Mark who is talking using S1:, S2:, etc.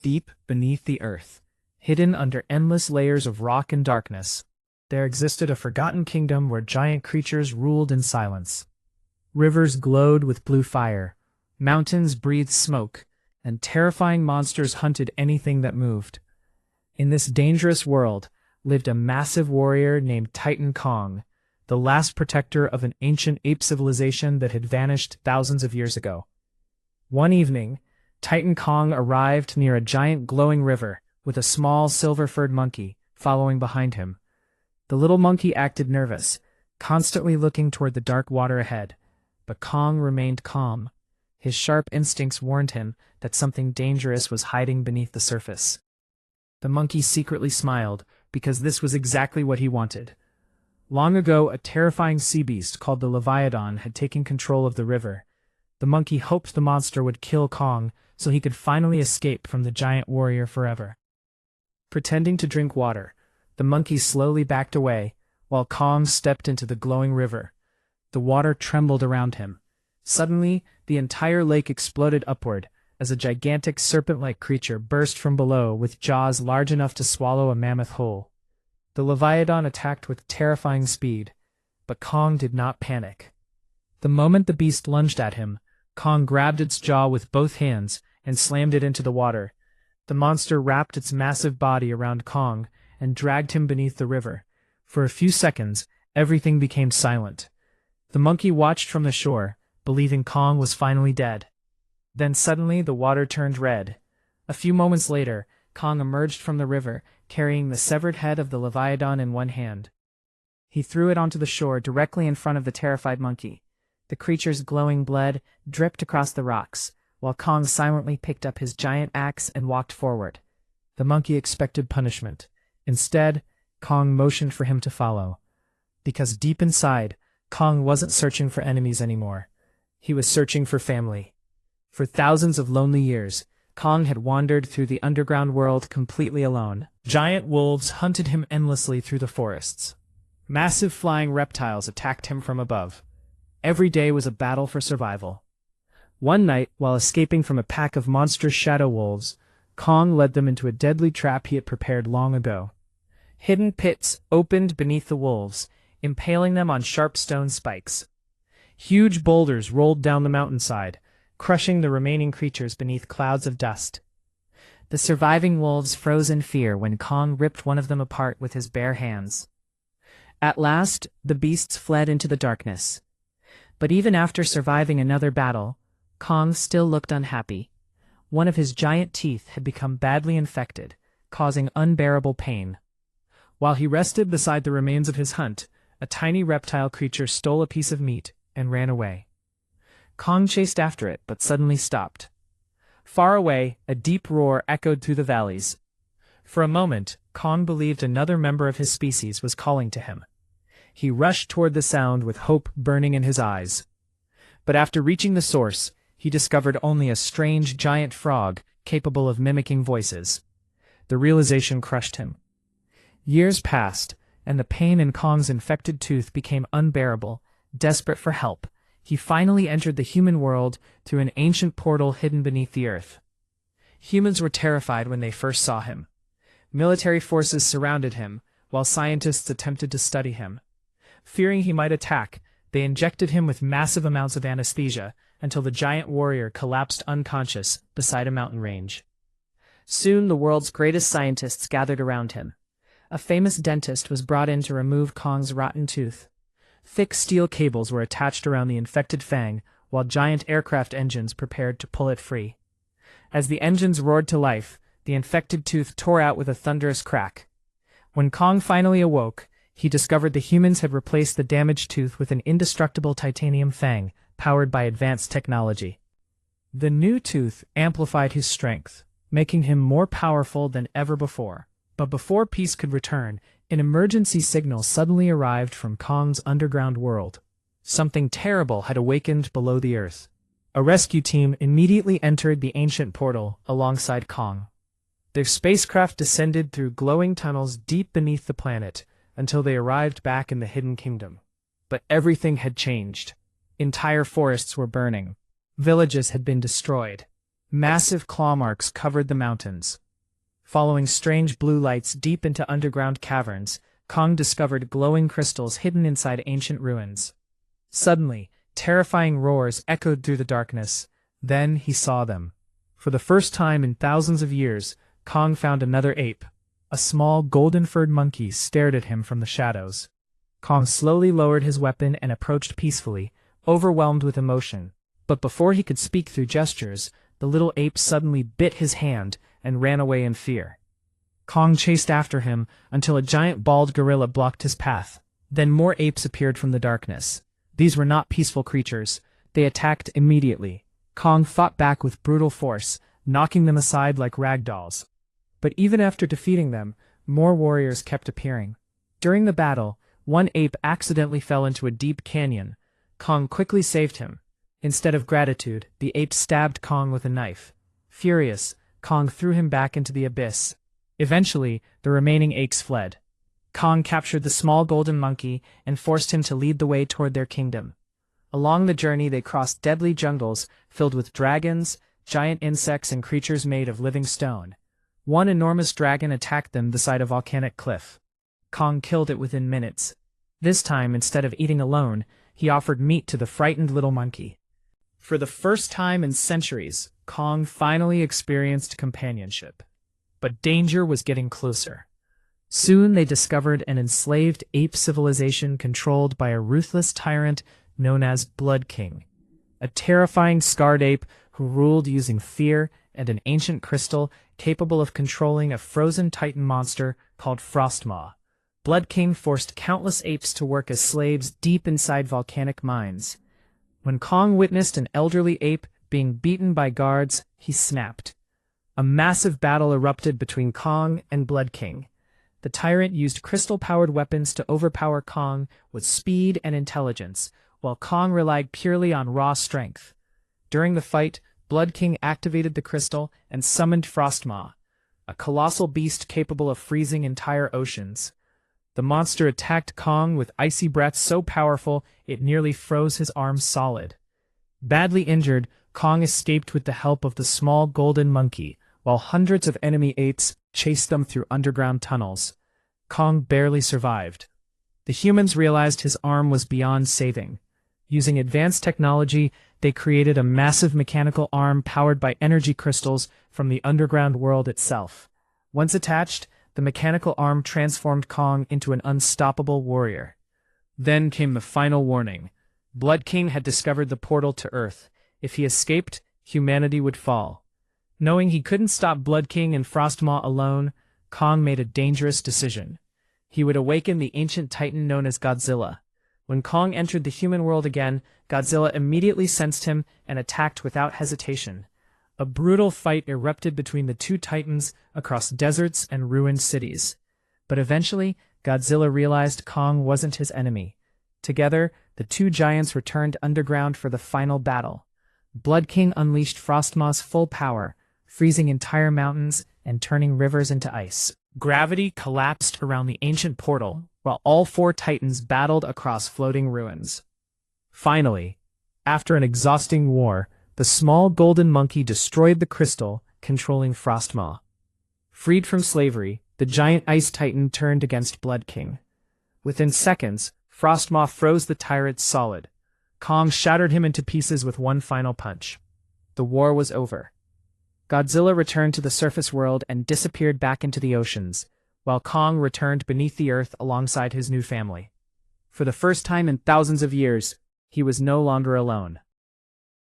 S1: Deep beneath the earth, hidden under endless layers of rock and darkness, there existed a forgotten kingdom where giant creatures ruled in silence. Rivers glowed with blue fire, mountains breathed smoke, and terrifying monsters hunted anything that moved. In this dangerous world lived a massive warrior named Titan Kong, the last protector of an ancient ape civilization that had vanished thousands of years ago. One evening, Titan Kong arrived near a giant glowing river with a small silver-furred monkey following behind him. The little monkey acted nervous, constantly looking toward the dark water ahead, but Kong remained calm. His sharp instincts warned him that something dangerous was hiding beneath the surface. The monkey secretly smiled, because this was exactly what he wanted. Long ago, a terrifying sea beast called the Leviathan had taken control of the river. The monkey hoped the monster would kill Kong so he could finally escape from the giant warrior forever. Pretending to drink water, the monkey slowly backed away, while Kong stepped into the glowing river. The water trembled around him. Suddenly, the entire lake exploded upward, as a gigantic serpent-like creature burst from below with jaws large enough to swallow a mammoth whole. The Leviathan attacked with terrifying speed, but Kong did not panic. The moment the beast lunged at him, Kong grabbed its jaw with both hands and slammed it into the water. The monster wrapped its massive body around Kong and dragged him beneath the river. For a few seconds, everything became silent. The monkey watched from the shore, believing Kong was finally dead. Then suddenly the water turned red. A few moments later, Kong emerged from the river, carrying the severed head of the Leviathan in one hand. He threw it onto the shore directly in front of the terrified monkey. The creature's glowing blood dripped across the rocks, while Kong silently picked up his giant axe and walked forward. The monkey expected punishment. Instead, Kong motioned for him to follow. Because deep inside, Kong wasn't searching for enemies anymore. He was searching for family. For thousands of lonely years, Kong had wandered through the underground world completely alone. Giant wolves hunted him endlessly through the forests. Massive flying reptiles attacked him from above. Every day was a battle for survival. One night, while escaping from a pack of monstrous shadow wolves, Kong led them into a deadly trap he had prepared long ago. Hidden pits opened beneath the wolves, impaling them on sharp stone spikes. Huge boulders rolled down the mountainside, crushing the remaining creatures beneath clouds of dust. The surviving wolves froze in fear when Kong ripped one of them apart with his bare hands. At last, the beasts fled into the darkness. But even after surviving another battle, Kong still looked unhappy. One of his giant teeth had become badly infected, causing unbearable pain. While he rested beside the remains of his hunt, a tiny reptile creature stole a piece of meat and ran away. Kong chased after it, but suddenly stopped. Far away, a deep roar echoed through the valleys. For a moment, Kong believed another member of his species was calling to him. He rushed toward the sound with hope burning in his eyes. But after reaching the source, he discovered only a strange giant frog capable of mimicking voices. The realization crushed him. Years passed, and the pain in Kong's infected tooth became unbearable. Desperate for help, he finally entered the human world through an ancient portal hidden beneath the earth. Humans were terrified when they first saw him. Military forces surrounded him, while scientists attempted to study him. Fearing he might attack, they injected him with massive amounts of anesthesia until the giant warrior collapsed unconscious beside a mountain range. Soon the world's greatest scientists gathered around him. A famous dentist was brought in to remove Kong's rotten tooth. Thick steel cables were attached around the infected fang, while giant aircraft engines prepared to pull it free. As the engines roared to life, the infected tooth tore out with a thunderous crack. When Kong finally awoke, he discovered the humans had replaced the damaged tooth with an indestructible titanium fang, powered by advanced technology. The new tooth amplified his strength, making him more powerful than ever before. But before peace could return, an emergency signal suddenly arrived from Kong's underground world. Something terrible had awakened below the earth. A rescue team immediately entered the ancient portal alongside Kong. Their spacecraft descended through glowing tunnels deep beneath the planet until they arrived back in the Hidden Kingdom. But everything had changed. Entire forests were burning. Villages had been destroyed. Massive claw marks covered the mountains. Following strange blue lights deep into underground caverns, Kong discovered glowing crystals hidden inside ancient ruins. Suddenly, terrifying roars echoed through the darkness. Then he saw them. For the first time in thousands of years, Kong found another ape. A small, golden-furred monkey stared at him from the shadows. Kong slowly lowered his weapon and approached peacefully, overwhelmed with emotion. But before he could speak through gestures, the little ape suddenly bit his hand and ran away in fear. Kong chased after him until a giant bald gorilla blocked his path. Then more apes appeared from the darkness. These were not peaceful creatures. They attacked immediately. Kong fought back with brutal force, knocking them aside like rag dolls. But even after defeating them, more warriors kept appearing. During the battle, one ape accidentally fell into a deep canyon. Kong quickly saved him. Instead of gratitude, the ape stabbed Kong with a knife. Furious, Kong threw him back into the abyss. Eventually, the remaining apes fled. Kong captured the small golden monkey and forced him to lead the way toward their kingdom. Along the journey they crossed deadly jungles filled with dragons, giant insects and creatures made of living stone. One enormous dragon attacked them beside a volcanic cliff. Kong killed it within minutes. This time, instead of eating alone, he offered meat to the frightened little monkey. For the first time in centuries, Kong finally experienced companionship. But danger was getting closer. Soon they discovered an enslaved ape civilization controlled by a ruthless tyrant known as Blood King. A terrifying scarred ape who ruled using fear and an ancient crystal capable of controlling a frozen titan monster called Frostmaw. Blood King forced countless apes to work as slaves deep inside volcanic mines. When Kong witnessed an elderly ape being beaten by guards, he snapped. A massive battle erupted between Kong and Blood King. The tyrant used crystal-powered weapons to overpower Kong with speed and intelligence, while Kong relied purely on raw strength. During the fight, Blood King activated the crystal and summoned Frostmaw, a colossal beast capable of freezing entire oceans. The monster attacked Kong with icy breath so powerful it nearly froze his arms solid. Badly injured, Kong escaped with the help of the small golden monkey, while hundreds of enemy apes chased them through underground tunnels. Kong barely survived. The humans realized his arm was beyond saving. Using advanced technology, they created a massive mechanical arm powered by energy crystals from the underground world itself. Once attached, the mechanical arm transformed Kong into an unstoppable warrior. Then came the final warning. Blood King had discovered the portal to Earth. If he escaped, humanity would fall. Knowing he couldn't stop Blood King and Frostmaw alone, Kong made a dangerous decision. He would awaken the ancient titan known as Godzilla. When Kong entered the human world again, Godzilla immediately sensed him and attacked without hesitation. A brutal fight erupted between the two titans across deserts and ruined cities. But eventually, Godzilla realized Kong wasn't his enemy. Together, the two giants returned underground for the final battle. Blood King unleashed Frostmaw's full power, freezing entire mountains and turning rivers into ice. Gravity collapsed around the ancient portal, while all four titans battled across floating ruins. Finally, after an exhausting war, the small golden monkey destroyed the crystal, controlling Frostmaw. Freed from slavery, the giant ice titan turned against Blood King. Within seconds, Frostmaw froze the tyrant solid. Kong shattered him into pieces with one final punch. The war was over. Godzilla returned to the surface world and disappeared back into the oceans, while Kong returned beneath the earth alongside his new family. For the first time in thousands of years, he was no longer alone.